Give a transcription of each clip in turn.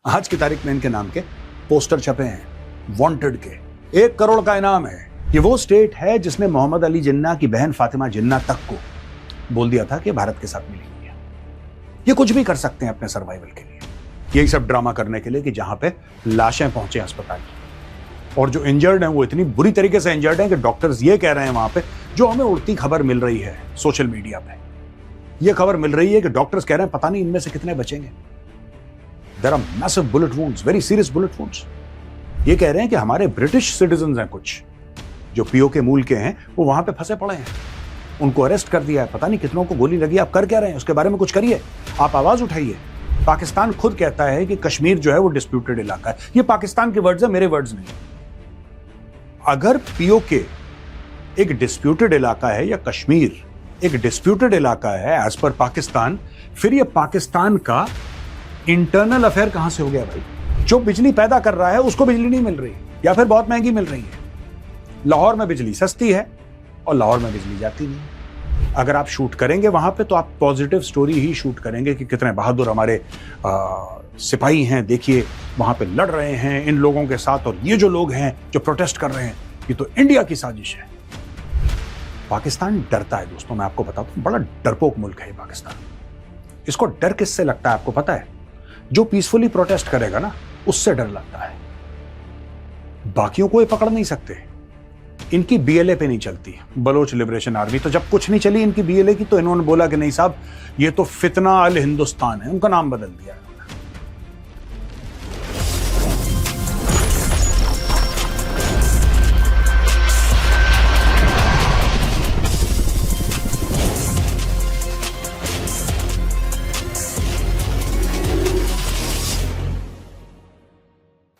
आज की तारीख में इनके नाम के पोस्टर छपे हैं वांटेड के। 1 करोड़ का इनाम है। ये वो स्टेट है जिसने मोहम्मद अली जिन्ना की बहन फातिमा जिन्ना तक को बोल दिया था कि भारत के साथ मिलेंगे। ये कुछ भी कर सकते हैं अपने सर्वाइवल के लिए, यही सब ड्रामा करने के लिए कि जहां पे लाशें पहुंचे अस्पताल और जो इंजर्ड हैं वो इतनी बुरी तरीके से इंजर्ड हैं कि डॉक्टर्स ये कह रहे हैं वहां पे, जो हमें उड़ती खबर मिल रही है सोशल मीडिया पे, ये खबर मिल रही है कि डॉक्टर्स कह रहे हैं पता नहीं इनमें से कितने बचेंगे। There are massive bullet wounds, very serious bullet wounds. ये कह रहे हैं कि हमारे ब्रिटिश सिटीजन हैं कुछ जो पीओके मूल के हैं, वो वहां पे फंसे पड़े हैं, उनको अरेस्ट कर दिया है, पता नहीं कितनों को गोली लगी। आप कर क्या रहे हैं उसके बारे में कुछ करिए, आप आवाज उठाइए। पाकिस्तान खुद कहता है कि कश्मीर जो है वो डिस्प्यूटेड इलाका है। ये पाकिस्तान के वर्ड्स है, मेरे वर्ड्स नहीं। अगर पीओके एक डिस्प्यूटेड इलाका है या कश्मीर एक डिस्प्यूटेड इलाका है एज पर पाकिस्तान, फिर ये पाकिस्तान का इंटरनल अफेयर कहां से हो गया भाई? जो बिजली पैदा कर रहा है उसको बिजली नहीं मिल रही या फिर बहुत महंगी मिल रही है। लाहौर में बिजली सस्ती है और लाहौर में बिजली जाती नहीं। अगर आप शूट करेंगे वहां पे तो आप पॉजिटिव स्टोरी ही शूट करेंगे कि कितने बहादुर हमारे सिपाही हैं, देखिए वहां पे लड़ रहे हैं इन लोगों के साथ, और ये जो लोग हैं जो प्रोटेस्ट कर रहे हैं ये तो इंडिया की साजिश है। पाकिस्तान डरता है दोस्तों, मैं आपको बताता हूं, बड़ा डरपोक मुल्क है पाकिस्तान। इसको डर किससे लगता है आपको पता है? जो पीसफुली प्रोटेस्ट करेगा ना उससे डर लगता है। बाकियों को ये पकड़ नहीं सकते। इनकी बीएलए पे नहीं चलती, बलोच लिबरेशन आर्मी। तो जब कुछ नहीं चली इनकी बीएलए की तो इन्होंने बोला कि नहीं साहब ये तो फितना अल हिंदुस्तान है, उनका नाम बदल दिया है।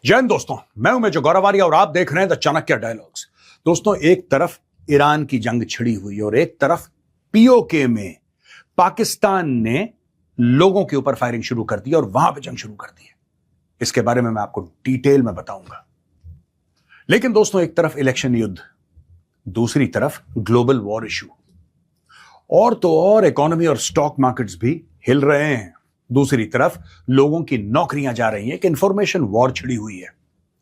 जय हिंद दोस्तों, मैं हूं मेजर गौरव आर्य और आप देख रहे हैं द चाणक्य डायलॉग्स। दोस्तों, एक तरफ ईरान की जंग छिड़ी हुई और एक तरफ पीओके में पाकिस्तान ने लोगों के ऊपर फायरिंग शुरू कर दी और वहां पे जंग शुरू कर दी है। इसके बारे में मैं आपको डिटेल में बताऊंगा। लेकिन दोस्तों, एक तरफ इलेक्शन युद्ध, दूसरी तरफ ग्लोबल वॉर इशू, और तो और इकोनॉमी और स्टॉक मार्केट्स भी हिल रहे हैं। दूसरी तरफ लोगों की नौकरियां जा रही हैं कि इंफॉर्मेशन वॉर छिड़ी हुई है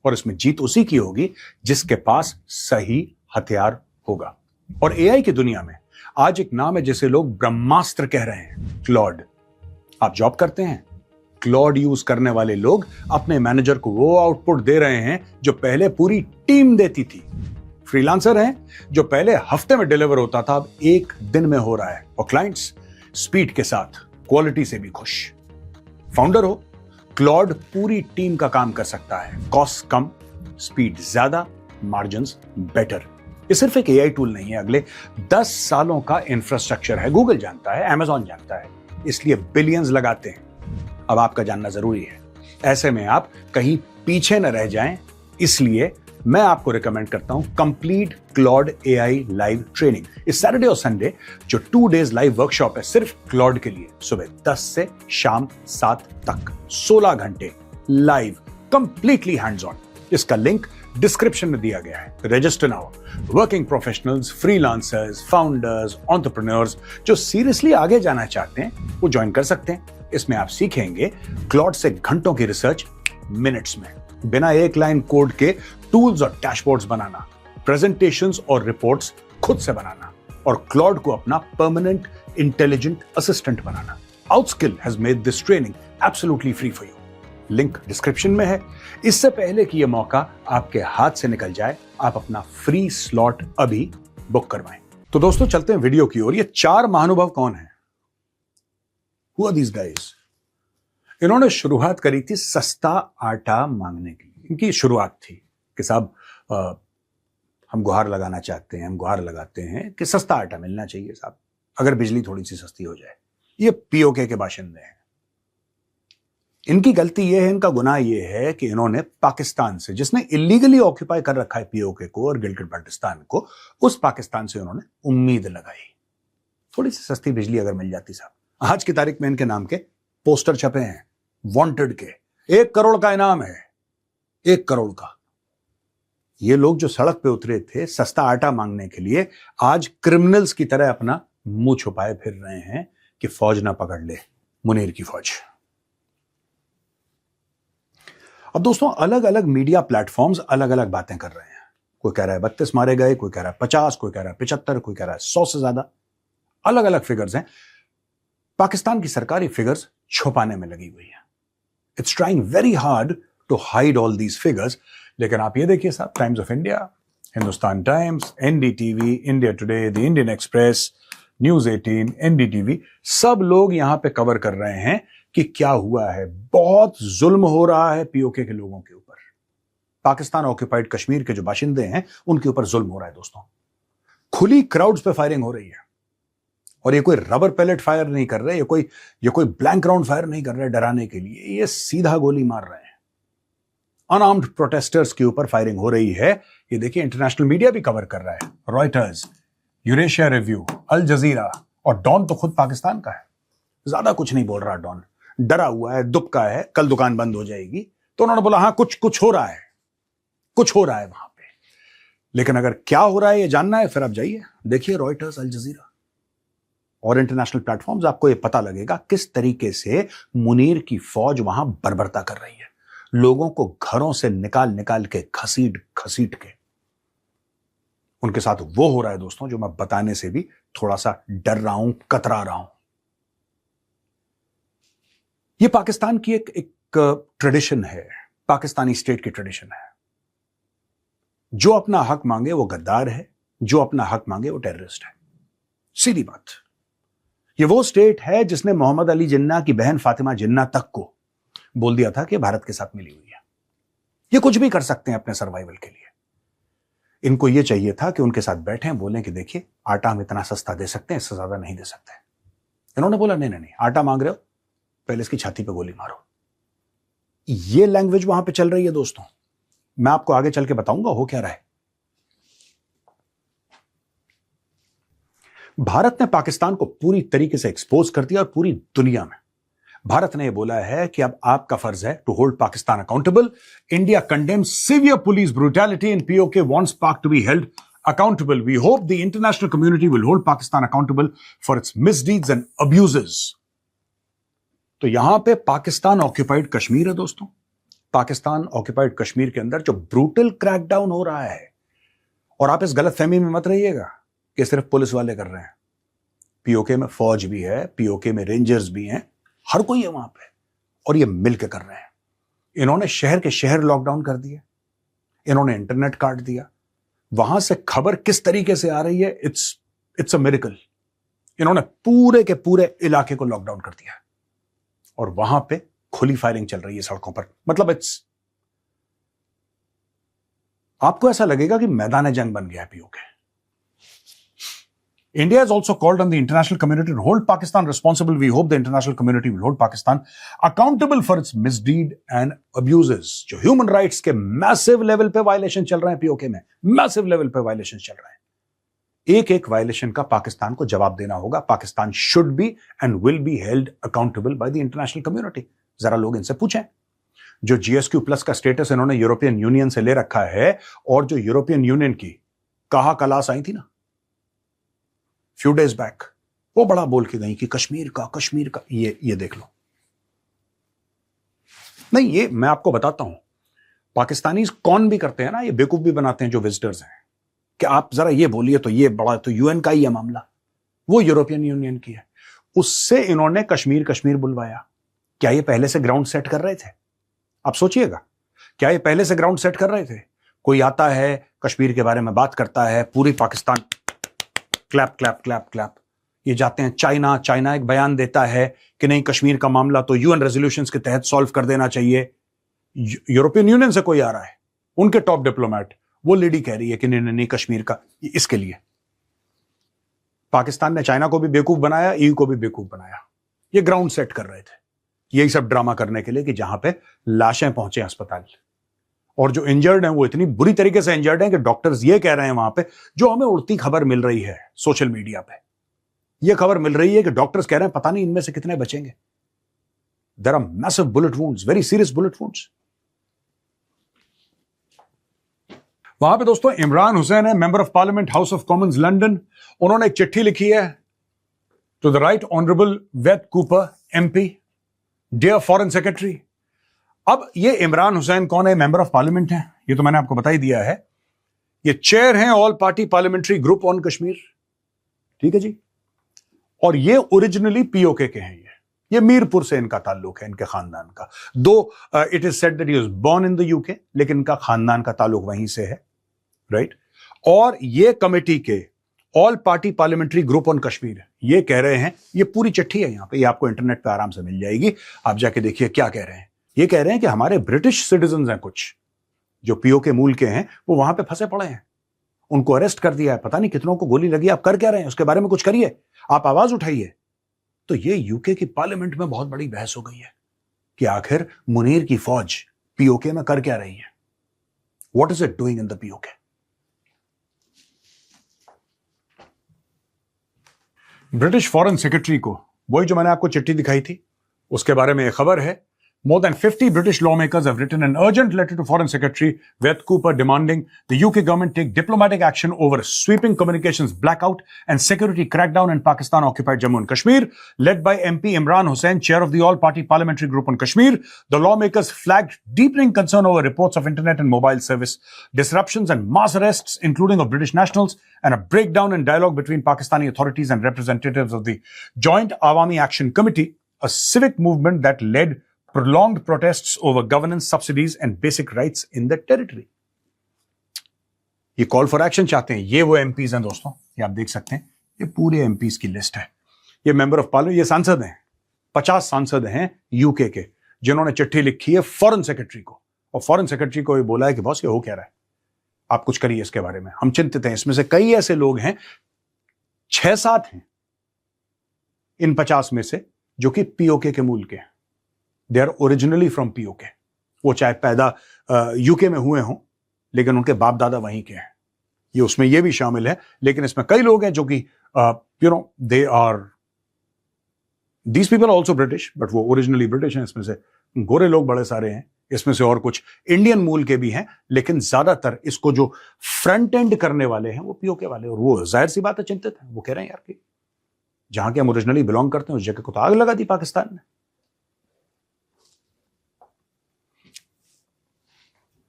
और इसमें जीत उसी की होगी जिसके पास सही हथियार होगा। और एआई की दुनिया में आज एक नाम है जिसे लोग ब्रह्मास्त्र कह रहे हैं, क्लॉड। आप जॉब करते हैं, क्लॉड यूज करने वाले लोग अपने मैनेजर को वो आउटपुट दे रहे हैं जो पहले पूरी टीम देती थी। फ्रीलांसर हैं जो पहले हफ्ते में डिलीवर होता था, अब 1 दिन में हो रहा है। और क्लाइंट्स स्पीड के साथ क्वालिटी से भी खुश। फाउंडर हो, क्लॉड पूरी टीम का काम कर सकता है। कॉस्ट कम, स्पीड ज्यादा, मार्जिन्स बेटर। ये सिर्फ एक एआई टूल नहीं है, अगले 10 सालों का इंफ्रास्ट्रक्चर है। गूगल जानता है, अमेजॉन जानता है, इसलिए बिलियंस लगाते हैं। अब आपका जानना जरूरी है, ऐसे में आप कहीं पीछे न रह जाएं, इसलिए मैं आपको रिकमेंड करता हूं complete Claude AI live training. इस सैटरडे और संडे जो 2 डेज लाइव वर्कशॉप है सिर्फ क्लॉड के लिए, सुबह 10 से शाम 7 तक 16 घंटे लाइव, कंप्लीटली हैंड्स ऑन। इसका लिंक डिस्क्रिप्शन में दिया गया है। Register now. Working professionals, freelancers, founders, entrepreneurs जो सीरियसली आगे जाना चाहते हैं वो ज्वाइन कर सकते हैं। इसमें आप सीखेंगे क्लॉड से घंटों की रिसर्च मिनट्स में, बिना एक लाइन कोड के टूल्स और डैशबोर्ड्स बनाना, प्रेजेंटेशंस और रिपोर्ट्स खुद से बनाना, और क्लॉड को अपना परमानेंट इंटेलिजेंट असिस्टेंट बनाना। Outskill has made this training absolutely free for you. Link description में है। इससे पहले कि यह मौका आपके हाथ से निकल जाए, आप अपना फ्री स्लॉट अभी बुक करवाएं। तो दोस्तों, चलते हैं वीडियो की ओर। ये 4 महानुभाव कौन है? Who are these guys? इन्होंने शुरुआत करी थी सस्ता आटा मांगने की। इनकी शुरुआत थी कि साहब हम गुहार लगाना चाहते हैं, हम गुहार लगाते हैं कि सस्ता आटा मिलना चाहिए साहब, अगर बिजली थोड़ी सी सस्ती हो जाए। ये पीओके के बाशिंदे हैं। इनकी गलती ये है, इनका गुनाह ये है कि इन्होंने पाकिस्तान से, जिसने इलीगली ऑक्यूपाई कर रखा है पीओके को और गिलगिट बाल्टिस्तान को, उस पाकिस्तान से उन्होंने उम्मीद लगाई थोड़ी सी सस्ती बिजली अगर मिल जाती साहब। आज की तारीख में इनके नाम के पोस्टर छपे हैं वांटेड के। 1 करोड़ का इनाम है, 1 करोड़ का। ये लोग जो सड़क पे उतरे थे सस्ता आटा मांगने के लिए, आज क्रिमिनल्स की तरह अपना मुंह छुपाए फिर रहे हैं कि फौज ना पकड़ ले, मुनीर की फौज। अब दोस्तों अलग अलग मीडिया प्लेटफॉर्म्स अलग अलग बातें कर रहे हैं। कोई कह रहा है 32 मारे गए, कोई कह रहा है 50, कोई कह रहा है 75, कोई कह रहा है 100 से ज्यादा। अलग अलग फिगर्स हैं। पाकिस्तान की सरकार ये फिगर्स छुपाने में लगी हुई है। It's trying very hard to hide all these figures. लेकिन आप ये देखिए साहब, times of India, Hindustan times, NDTV, India today, the Indian express, news 18, NDTV, सब लोग यहां पे कवर कर रहे हैं कि क्या हुआ है। बहुत जुल्म हो रहा है पीओके के लोगों के ऊपर। पाकिस्तान ऑक्यूपाइड कश्मीर के जो बाशिंदे हैं उनके ऊपर जुल्म हो रहा है दोस्तों। खुली क्राउड्स पे फायरिंग हो रही है। और ये कोई रबर पैलेट फायर नहीं कर रहे, ये कोई ब्लैंक राउंड फायर नहीं कर रहे डराने के लिए, ये सीधा गोली मार रहे हैं। अनआर्म्ड प्रोटेस्टर्स के ऊपर फायरिंग हो रही है। ये देखिए इंटरनेशनल मीडिया भी कवर कर रहा है। रॉयटर्स, यूरेशिया रिव्यू, अल जजीरा, और डॉन तो खुद पाकिस्तान का है। ज्यादा कुछ नहीं बोल रहा डॉन, डरा हुआ है, दुबका है, कल दुकान बंद हो जाएगी। तो उन्होंने बोला हाँ कुछ हो रहा है, कुछ हो रहा है वहां पे। लेकिन अगर क्या हो रहा है ये जानना है, फिर आप जाइए देखिए रॉयटर्स, अल जजीरा और इंटरनेशनल प्लेटफॉर्म्स, आपको ये पता लगेगा किस तरीके से मुनीर की फौज वहां बर्बरता कर रही है। लोगों को घरों से निकाल निकाल के, घसीट घसीट के उनके साथ वो हो रहा है दोस्तों जो मैं बताने से भी थोड़ा सा डर रहा हूं, कतरा रहा हूं। ये पाकिस्तान की एक ट्रेडिशन है, पाकिस्तानी स्टेट की ट्रेडिशन है। जो अपना हक मांगे वो गद्दार है, जो अपना हक मांगे वो टेररिस्ट है। सीधी बात। ये वो स्टेट है जिसने मोहम्मद अली जिन्ना की बहन फातिमा जिन्ना तक को बोल दिया था कि भारत के साथ मिली हुई है। ये कुछ भी कर सकते हैं अपने सर्वाइवल के लिए। इनको ये चाहिए था कि उनके साथ बैठें, बोलें कि देखिए आटा हम इतना सस्ता दे सकते हैं, इससे ज्यादा नहीं दे सकते। इन्होंने बोला नहीं, आटा मांग रहे हो, पहले इसकी छाती पे गोली मारो। ये लैंग्वेज वहां पे चल रही है दोस्तों। मैं आपको आगे चल के बताऊंगा हो क्या रहा है। भारत ने पाकिस्तान को पूरी तरीके से एक्सपोज कर दिया और पूरी दुनिया में भारत ने यह बोला है कि अब आपका फर्ज है to hold Pakistan accountable. India condemns severe police brutality and PoK wants Pak to be held accountable. We hope the international community will hold Pakistan accountable for its misdeeds and abuses. तो यहां पे पाकिस्तान ऑक्यूपाइड कश्मीर है दोस्तों। पाकिस्तान ऑक्यूपाइड कश्मीर के अंदर जो brutal crackdown हो रहा है, और आप इस गलतफहमी में मत रहिएगा कि सिर्फ पुलिस वाले कर रहे हैं। पीओके में फौज भी है, पीओके में रेंजर्स भी हैं, हर कोई है वहां पे, और ये मिलकर कर रहे हैं। इन्होंने शहर के शहर लॉकडाउन कर दिए, इन्होंने इंटरनेट काट दिया। वहां से खबर किस तरीके से आ रही है, इट्स अ मिरेकल। इन्होंने पूरे के पूरे इलाके को लॉकडाउन कर दिया और वहां पे खुली फायरिंग चल रही है सड़कों पर। मतलब आपको ऐसा लगेगा कि मैदान जंग बन गया है PoK. India has also called on the international community to hold Pakistan responsible. We hope the international community will hold Pakistan accountable for its misdeed and abuses. जो human rights के massive level पे violation चल रहे हैं PoK में, massive level पे violation चल रहे हैं। एक एक violation का पाकिस्तान को जवाब देना होगा। Pakistan should be and will be held accountable by the international community. जरा लोग इनसे पूछें। जो GSQ प्लस का स्टेटस इन्होंने यूरोपियन यूनियन से ले रखा है, और जो यूरोपियन यूनियन की कहा क्लास आई थी ना फ्यू डेज बैक, वो बड़ा बोल के गई कि कश्मीर का ये देख लो। नहीं, ये मैं आपको बताता हूं, पाकिस्तानी कौन भी करते हैं ना, ये बेवकूफ भी बनाते हैं जो विजिटर्स हैं कि आप जरा ये बोलिए तो ये बड़ा तो यूएन का ही है मामला, वो यूरोपियन यूनियन की है। उससे इन्होंने कश्मीर बुलवाया। क्या ये पहले से ग्राउंड सेट कर रहे थे? आप सोचिएगा, क्या ये पहले से ग्राउंड सेट कर रहे थे? कोई आता है कश्मीर के बारे में बात करता है, पूरी Pakistan clap clap clap clap. ये जाते हैं चाइना एक बयान देता है कि नहीं, कश्मीर का मामला तो यूएन रेजोल्यूशंस के तहत सॉल्व कर देना चाहिए। यूरोपियन यूनियन से कोई आ रहा है, उनके टॉप डिप्लोमेट, वो लेडी कह रही है कि नहीं कश्मीर का इसके लिए। पाकिस्तान ने चाइना को भी बेवकूफ बनाया, ईयू को भी बेवकूफ बनाया। ये ग्राउंड सेट कर रहे थे, यही सब ड्रामा करने के लिए कि जहां पे लाशें पहुंचे अस्पताल, और जो इंजर्ड हैं वो इतनी बुरी तरीके से इंजर्ड हैं कि डॉक्टर्स ये कह रहे हैं वहां पे, जो हमें उड़ती खबर मिल रही है सोशल मीडिया पे, ये खबर मिल रही है कि डॉक्टर्स कह रहे हैं पता नहीं इनमें से कितने बचेंगे। There are massive bullet wounds, very serious bullet wounds. वहां पे दोस्तों इमरान हुसैन है, member of parliament, house of commons London. उन्होंने एक चिट्ठी लिखी है to the right honourable Yvette Cooper MP, dear foreign secretary, अब ये इमरान हुसैन कौन है? मेंबर ऑफ पार्लियामेंट है, ये तो मैंने आपको बता ही दिया है। ये चेयर हैं all party parliamentary group on Kashmir, ठीक है जी। और ये ओरिजिनली पीओके के हैं। ये मीरपुर से इनका ताल्लुक है, इनके खानदान का। Though it is said that he was born in the UK, लेकिन इनका खानदान का ताल्लुक वहीं से है, राइट। और ये कमेटी के all party parliamentary group on Kashmir ये कह रहे हैं, ये पूरी चिट्ठी है यहां पे, ये आपको इंटरनेट पे आराम से मिल जाएगी, आप जाके देखिए क्या कह रहे हैं। ये कह रहे हैं कि हमारे ब्रिटिश सिटीजन हैं कुछ जो पीओके मूल के हैं, वो वहां पे फंसे पड़े हैं, उनको अरेस्ट कर दिया है, पता नहीं कितनों को गोली लगी, आप कर क्या रहे हैं उसके बारे में कुछ करिए, आप आवाज उठाइए। तो ये यूके की पार्लियामेंट में बहुत बड़ी बहस हो गई है कि आखिर मुनीर की फौज पीओके में कर क्या रही है, what is it doing in the PoK. British foreign secretary को, वही जो मैंने आपको चिट्ठी दिखाई थी उसके बारे में एक खबर है। More than 50 British lawmakers have written an urgent letter to Foreign Secretary Weth Cooper demanding the UK government take diplomatic action over a sweeping communications blackout and security crackdown in Pakistan-occupied Jammu and Kashmir. Led by MP Imran Hussain, chair of the All-Party Parliamentary Group on Kashmir, the lawmakers flagged deepening concern over reports of internet and mobile service disruptions and mass arrests, including of British nationals, and a breakdown in dialogue between Pakistani authorities and representatives of the Joint Awami Action Committee, a civic movement that led prolonged protests over governance, subsidies and basic rights in the territory. ये call for action चाहते हैं। ये वो MPs हैं दोस्तों, ये आप देख सकते हैं, ये पूरे एमपीज की लिस्ट है। ये मेंबर ऑफ पार्लियामेंट, ये सांसद हैं, 50 सांसद हैं यूके के, जिन्होंने चिट्ठी लिखी है फॉरेन सेक्रेटरी को, और फॉरेन सेक्रेटरी को ये बोला है कि बॉस ये हो क्या रहा है, आप कुछ करिए इसके बारे में, हम चिंतित हैं। इसमें से कई ऐसे लोग हैं, 6-7 हैं इन 50 में से जो कि पीओके के मूल के हैं। They are originally from PoK, वो चाहे पैदा यूके में हुए हों लेकिन उनके बाप दादा वहीं के हैं, ये उसमें ये भी शामिल है। लेकिन इसमें कई लोग हैं जो कि they are, these people also British, but वो ओरिजिनली ब्रिटिश हैं। इसमें से गोरे लोग बड़े सारे हैं, इसमें से और कुछ इंडियन मूल के भी हैं, लेकिन ज्यादातर इसको जो फ्रंट एंड करने वाले हैं वो पीओके वाले, और वो जाहिर सी बात है चिंतित है। वो कह रहे हैं यार कि जहां के हम ओरिजिनली बिलोंग करते हैं उस जगह को तो आग लगा दी पाकिस्तान ने।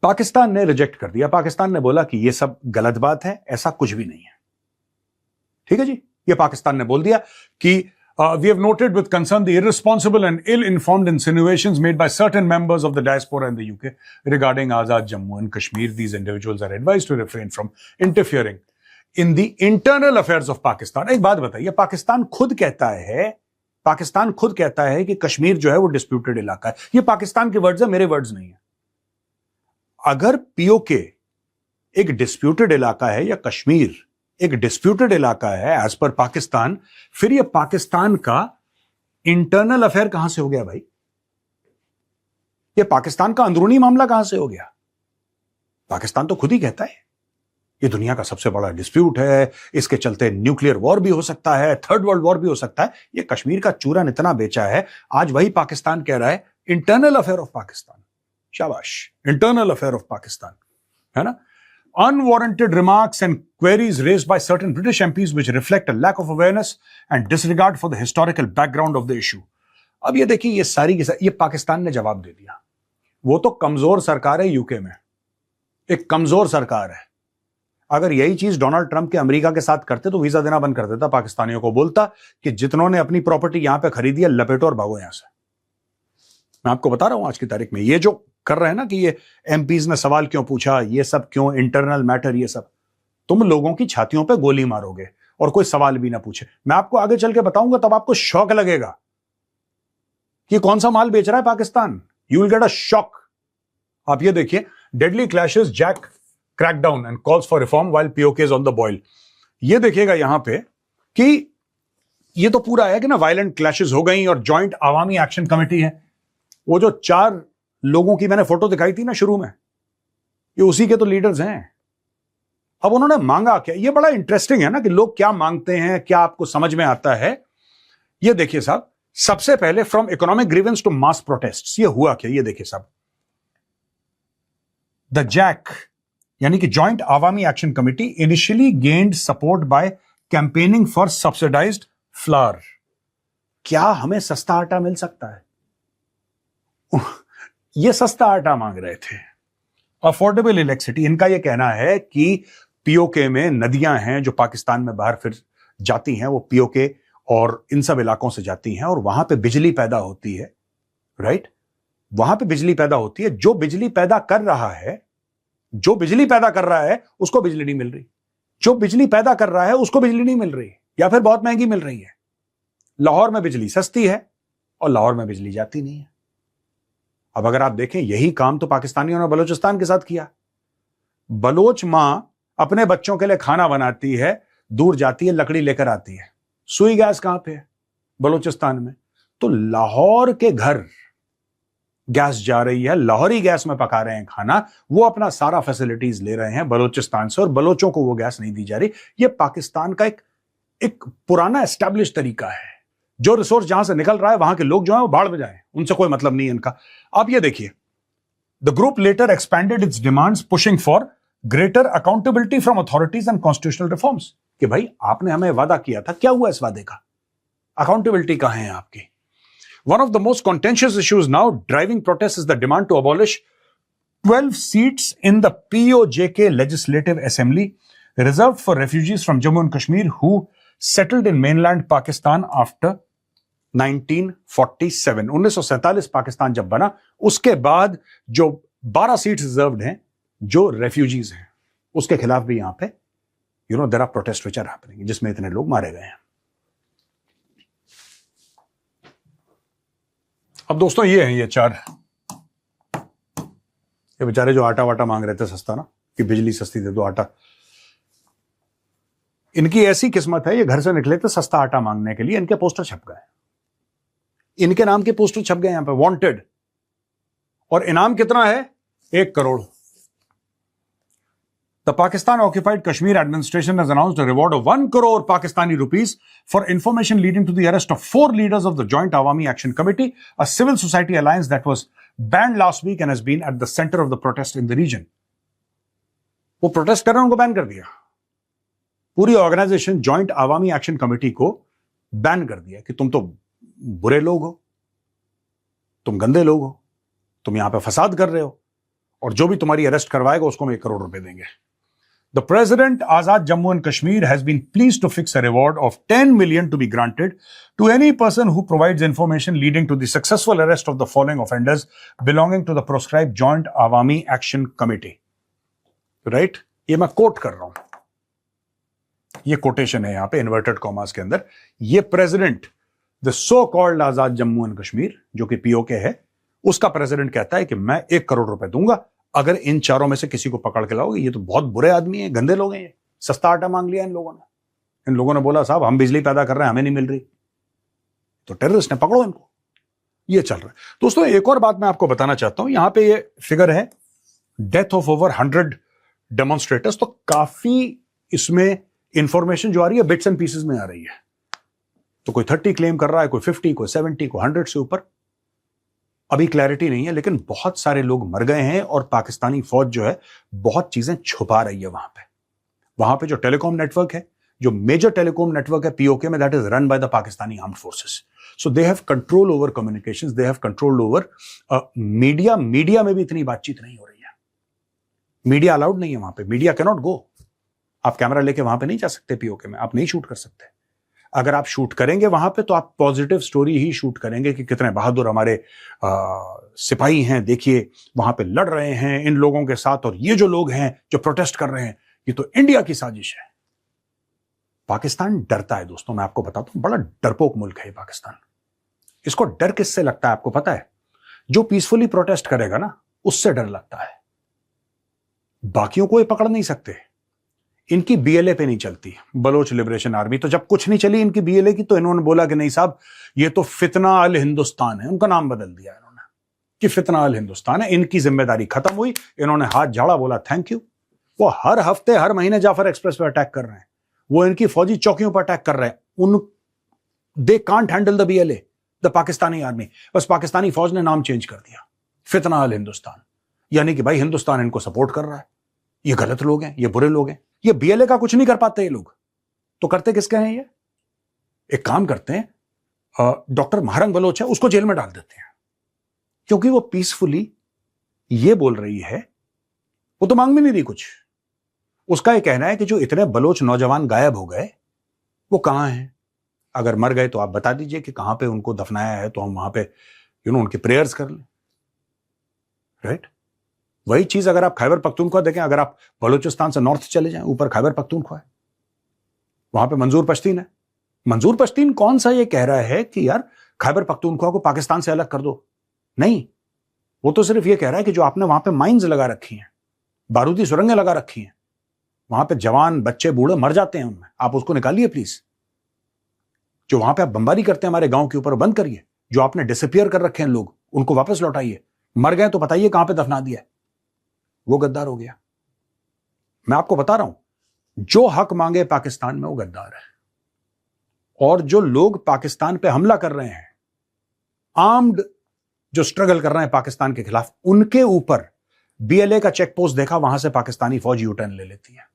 पाकिस्तान ने रिजेक्ट कर दिया, पाकिस्तान ने बोला कि ये सब गलत बात है, ऐसा कुछ भी नहीं है, ठीक है जी। ये पाकिस्तान ने बोल दिया कि we have noted with concern the irresponsible and ill informed insinuations made by certain members of the diaspora in the UK regarding Azad Jammu and Kashmir. These individuals are advised to refrain from interfering in the internal affairs of Pakistan. एक बात बताइए, पाकिस्तान खुद कहता है कि कश्मीर जो है वो डिस्प्यूटेड इलाका है। ये पाकिस्तान के वर्ड्स है, मेरे वर्ड्स नहीं है। अगर पीओके एक डिस्प्यूटेड इलाका है या कश्मीर एक डिस्प्यूटेड इलाका है एज पर पाकिस्तान, फिर ये पाकिस्तान का इंटरनल अफेयर कहां से हो गया भाई? ये पाकिस्तान का अंदरूनी मामला कहां से हो गया? पाकिस्तान तो खुद ही कहता है ये दुनिया का सबसे बड़ा डिस्प्यूट है, इसके चलते न्यूक्लियर वॉर भी हो सकता है, थर्ड वर्ल्ड वॉर भी हो सकता है। ये कश्मीर का चूरन इतना बेचा है, आज वही पाकिस्तान कह रहा है इंटरनल अफेयर ऑफ पाकिस्तान। शाबाश, इंटरनल अफेयर ऑफ पाकिस्तान, है ना। Unwarranted remarks and queries raised by certain British MPs which reflect a lack of awareness and disregard for the historical background of the issue. अब ये देखिए, ये सारी की सारी ये पाकिस्तान ने जवाब दे दिया। वो तो कमजोर सरकार है यूके में, एक कमजोर सरकार है। अगर यही चीज डोनाल्ड ट्रंप के अमेरिका के साथ करते तो वीजा देना बंद कर देता पाकिस्तानियों को, बोलता कि जितनों ने अपनी प्रॉपर्टी यहां पे खरीदी है लपेटो और भागो यहां से। मैं आपको बता रहा हूं आज की तारीख में ये जो कर रहे हैं ना कि ये एमपीज ने सवाल क्यों पूछा, ये सब क्यों, इंटरनल मैटर, ये सब तुम लोगों की छातियों पे गोली मारोगे और कोई सवाल भी ना पूछे। मैं आपको आगे चल के बताऊंगा, तब आपको शौक लगेगा कि कौन सा माल बेच रहा है Pakistan. You will get a shock. आप ये देखिए, deadly clashes, JAC crackdown and calls for reform while PoK is on the boil. ये देखिएगा यहां पे कि ये तो पूरा है कि ना वायलेंट क्लैशेस हो गई और जॉइंट अवामी एक्शन कमेटी है। वो जो 4 लोगों की मैंने फोटो दिखाई थी ना शुरू में, ये उसी के तो लीडर्स हैं। अब उन्होंने मांगा क्या, ये बड़ा इंटरेस्टिंग है ना कि लोग क्या मांगते हैं, क्या आपको समझ में आता है। ये देखिए साहब, सबसे पहले from economic grievance to mass protest, ये हुआ क्या, ये देखिए साहब। द जैक यानी कि joint Awami action committee initially gained support bye campaigning for subsidised flower. क्या हमें सस्ता आटा मिल सकता है? ये सस्ता आटा मांग रहे थे, अफोर्डेबल इलेक्ट्रिसिटी। इनका यह कहना है कि पीओके में नदियां हैं जो पाकिस्तान में बाहर फिर जाती हैं, वो पीओके और इन सब इलाकों से जाती हैं और वहां पे बिजली पैदा होती है, राइट? वहां पे बिजली पैदा होती है। जो बिजली पैदा कर रहा है, जो बिजली पैदा कर रहा है उसको बिजली नहीं मिल रही, जो बिजली पैदा कर रहा है उसको बिजली नहीं मिल रही, या फिर बहुत महंगी मिल रही है। लाहौर में बिजली सस्ती है और लाहौर में बिजली जाती नहीं है। अब अगर आप देखें, यही काम तो पाकिस्तानियों ने बलूचिस्तान के साथ किया। बलोच मां अपने बच्चों के लिए खाना बनाती है, दूर जाती है, लकड़ी लेकर आती है। सुई गैस कहां पे है? बलूचिस्तान में। तो लाहौर के घर गैस जा रही है, लाहौरी गैस में पका रहे हैं खाना, वो अपना सारा फैसिलिटीज ले रहे हैं बलूचिस्तान से और बलोचों को वो गैस नहीं दी जा रही। ये पाकिस्तान का एक पुराना एस्टैब्लिश तरीका है। जो रिसोर्स जहां से निकल रहा है, वहां के लोग जो हैं वो बाढ़ में जाएं, उनसे कोई मतलब नहीं है इनका। आप ये देखिए, the group later expanded its demands pushing for greater accountability from authorities and constitutional reforms. कि भाई आपने हमें वादा किया था, क्या हुआ इस वादे का? अकाउंटेबिलिटी कहां है आपकी? One of the most contentious issues now driving protests is the demand to abolish 12 seats in the POJK Legislative Assembly reserved for refugees from Jammu and Kashmir who settled in mainland Pakistan after 1947. 1947 Pakistan जब बना, उसके बाद जो 12 seats reserved हैं जो refugees हैं, उसके खिलाफ भी यहां पे there are protests which are happening, जिसमें इतने लोग मारे गए हैं। अब दोस्तों ये हैं, ये चार, ये बेचारे जो आटा वाटा मांग रहे थे सस्ता ना, कि बिजली सस्ती दे दो, आटा। इनकी ऐसी किस्मत है, ये घर से निकले थे सस्ता आटा मांगने के लिए, इनके पोस्टर छप गए, इनके नाम के पोस्टर छप गए यहां पे, वांटेड। और इनाम कितना है? 1 crore. The Pakistan occupied Kashmir administration has announced a reward of 1 crore Pakistani rupees for information leading to the arrest of 4 leaders of the Joint Awami Action Committee, a civil society alliance that was banned last week and has been at the center of the protest in the region. वो protest कर रहे हैं, उनको ban कर दिया। पूरी organisation joint अवामी action committee को ban कर दिया कि तुम तो बुरे लोग हो, तुम गंदे लोग हो, तुम यहां पे फसाद कर रहे हो, और जो भी तुम्हारी अरेस्ट करवाएगा उसको हम 1 करोड़ रुपए देंगे। The President Azad Jammu and Kashmir has been pleased to fix a reward of 10 million to be granted to any person who provides information leading to the successful arrest of the following offenders belonging to the proscribed Joint Awami Action Committee. Right? ये मैं coat कर रहा हूं, ये quotation है यहां पे inverted commas के अंदर। ये president, the so called Azad Jammu and Kashmir, जो कि पीओके है, उसका प्रेसिडेंट कहता है कि मैं 1 करोड़ रुपए दूंगा अगर इन चारों में से किसी को पकड़ के लाओगे। ये तो बहुत बुरे आदमी हैं, गंदे लोग हैं, ये सस्ता आटा मांग लिया इन लोगों ने। इन लोगों ने बोला साहब हम बिजली पैदा कर रहे हैं, हमें नहीं मिल रही, तो टेररिस्ट ने, पकड़ो इनको। ये चल रहा है। दोस्तों एक और बात मैं आपको बताना चाहता हूं, यहां पे ये फिगर है डेथ ऑफ ओवर 100 डेमोन्स्ट्रेटर्स। तो काफी इसमें इंफॉर्मेशन जो आ रही है बिट्स एंड पीसेस में आ रही है। तो कोई 30 क्लेम कर रहा है, कोई 50, कोई 70, कोई 100 से ऊपर, अभी क्लैरिटी नहीं है। लेकिन बहुत सारे लोग मर गए हैं और पाकिस्तानी फौज जो है बहुत चीजें छुपा रही है वहां पे जो टेलीकॉम नेटवर्क है, जो मेजर टेलीकॉम नेटवर्क है पीओके में, that is run by the Pakistani armed forces. So they have control over communications, they have control over media. Media में भी इतनी बातचीत नहीं हो रही है, मीडिया अलाउड नहीं है वहां पे, मीडिया कैन नॉट गो। आप कैमरा लेके वहां पे नहीं जा सकते पीओके में, आप नहीं शूट कर सकते। अगर आप शूट करेंगे वहां पे तो आप पॉजिटिव स्टोरी ही शूट करेंगे कि कितने बहादुर हमारे सिपाही हैं, देखिए वहां पे लड़ रहे हैं इन लोगों के साथ, और ये जो लोग हैं जो प्रोटेस्ट कर रहे हैं, ये तो इंडिया की साजिश है। पाकिस्तान डरता है दोस्तों, मैं आपको बताता हूं, बड़ा डरपोक मुल्क है पाकिस्तान। इसको डर किससे लगता है आपको पता है? जो पीसफुली प्रोटेस्ट करेगा ना, उससे डर लगता है। बाकियों को ये पकड़ नहीं सकते। इनकी बीएलए पे नहीं चलती, बलोच लिबरेशन आर्मी। तो जब कुछ नहीं चली इनकी बीएलए की, तो इन्होंने बोला कि नहीं साहब ये तो फितना अल हिंदुस्तान है, उनका नाम बदल दिया इन्होंने कि फितना अल हिंदुस्तान है। इनकी जिम्मेदारी खत्म हुई, इन्होंने हाथ झाड़ा, बोला थैंक यू। वो हर हफ्ते हर महीने जाफर एक्सप्रेस पे अटैक कर रहे हैं, वो इनकी फौजी चौकियों पर अटैक कर रहे हैं। उन they can't handle the BLA, the Pakistani army. बस पाकिस्तानी फौज ने नाम चेंज कर दिया, फितना अल हिंदुस्तान, यानी कि भाई हिंदुस्तान इनको सपोर्ट कर रहा है। ये गलत लोग हैं, ये बुरे लोग हैं। ये बीएलए का कुछ नहीं कर पाते ये लोग, तो करते किसके हैं ये? एक काम करते हैं, डॉक्टर महारंग बलोच है उसको जेल में डाल देते हैं, क्योंकि वो पीसफुली ये बोल रही है, वो तो मांग भी नहीं रही कुछ। उसका ये कहना है कि जो इतने बलोच नौजवान गायब हो गए वो कहां हैं? अगर मर गए तो आप बता दीजिए कि कहां पे उनको दफनाया है, तो हम वहां पे उनके प्रेयर्स कर लें। राइट? वही चीज अगर आप खैबर पख्तूनख्वा देखें, अगर आप बलूचिस्तान से नॉर्थ चले जाएं, ऊपर खैबर पख्तूनख्वा है, वहां पे मंजूर पश्तीन है। मंजूर पश्तीन कौन सा ये कह रहा है कि यार खैबर पख्तूनख्वा को पाकिस्तान से अलग कर दो? नहीं, वो तो सिर्फ ये कह रहा है कि जो आपने वहां पे माइंस लगा रखी हैं, बारूदी सुरंगें लगा रखी हैं, वहां पे जवान बच्चे बूढ़े मर जाते हैं उनमें, आप उसको निकालिए प्लीज। जो वहां पे आप बमबारी करते हैं हमारे गांव के ऊपर, बंद करिए। जो आपने डिसअपियर कर रखे हैं लोग, उनको वापस लौटाइए। मर गए तो बताइए कहां पे दफना दिया है। वो गद्दार हो गया। मैं आपको बता रहा हूं, जो हक मांगे पाकिस्तान में वो गद्दार है। और जो लोग पाकिस्तान पे हमला कर रहे हैं, आर्म्ड जो स्ट्रगल कर रहे हैं पाकिस्तान के खिलाफ, उनके ऊपर बीएलए का चेक पोस्ट देखा, वहां से पाकिस्तानी फौज यू टर्न ले लेती है।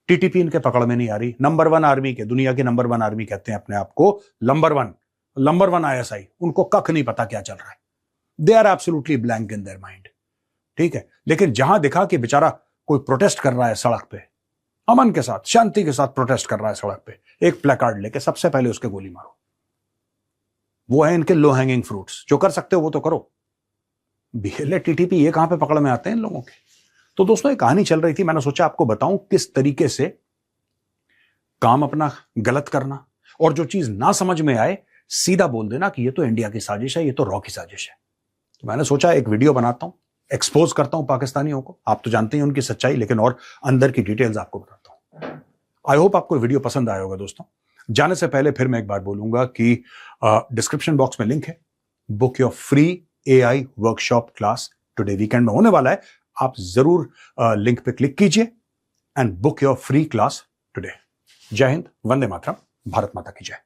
टीटीपी इनके पकड़ में नहीं आ रही। नंबर 1 आर्मी के, दुनिया की नंबर 1 आर्मी कहते हैं अपने आप को, नंबर वन आईएसआई, उनको कख नहीं पता क्या चल रहा है। They are absolutely blank in their mind. ठीक है, लेकिन जहां दिखा कि बेचारा कोई प्रोटेस्ट कर रहा है सड़क पे, अमन के साथ, शांति के साथ प्रोटेस्ट कर रहा है सड़क पे, एक प्लेकार्ड लेके, सबसे पहले उसके गोली मारो। वो है इनके लो हैंगिंग फ्रूट्स। जो कर सकते हो वो तो करो। बीएलए टीटीपी ये कहां पे पकड़ में आते हैं इन लोगों के? तो दोस्तों, एक कहानी चल रही थी, मैंने सोचा आपको बताऊं किस तरीके से काम अपना गलत करना, और जो चीज ना समझ में आए सीधा बोल देना कि ये तो इंडिया की साजिश है, ये तो रॉ की साजिश है। तो मैंने सोचा एक वीडियो बनाता हूं, एक्सपोज करता हूं पाकिस्तानियों को। आप तो जानते हैं उनकी सच्चाई, लेकिन और अंदर की डिटेल्स आपको बताता हूं। आई होप आपको वीडियो पसंद आया होगा। दोस्तों, जाने से पहले फिर मैं एक बार बोलूंगा कि डिस्क्रिप्शन बॉक्स में लिंक है, book your free AI workshop class today, weekend में होने वाला है। आप जरूर लिंक पे क्लिक कीजिए and book your free class today. जय हिंद, वंदे मातरम, भारत माता की जय।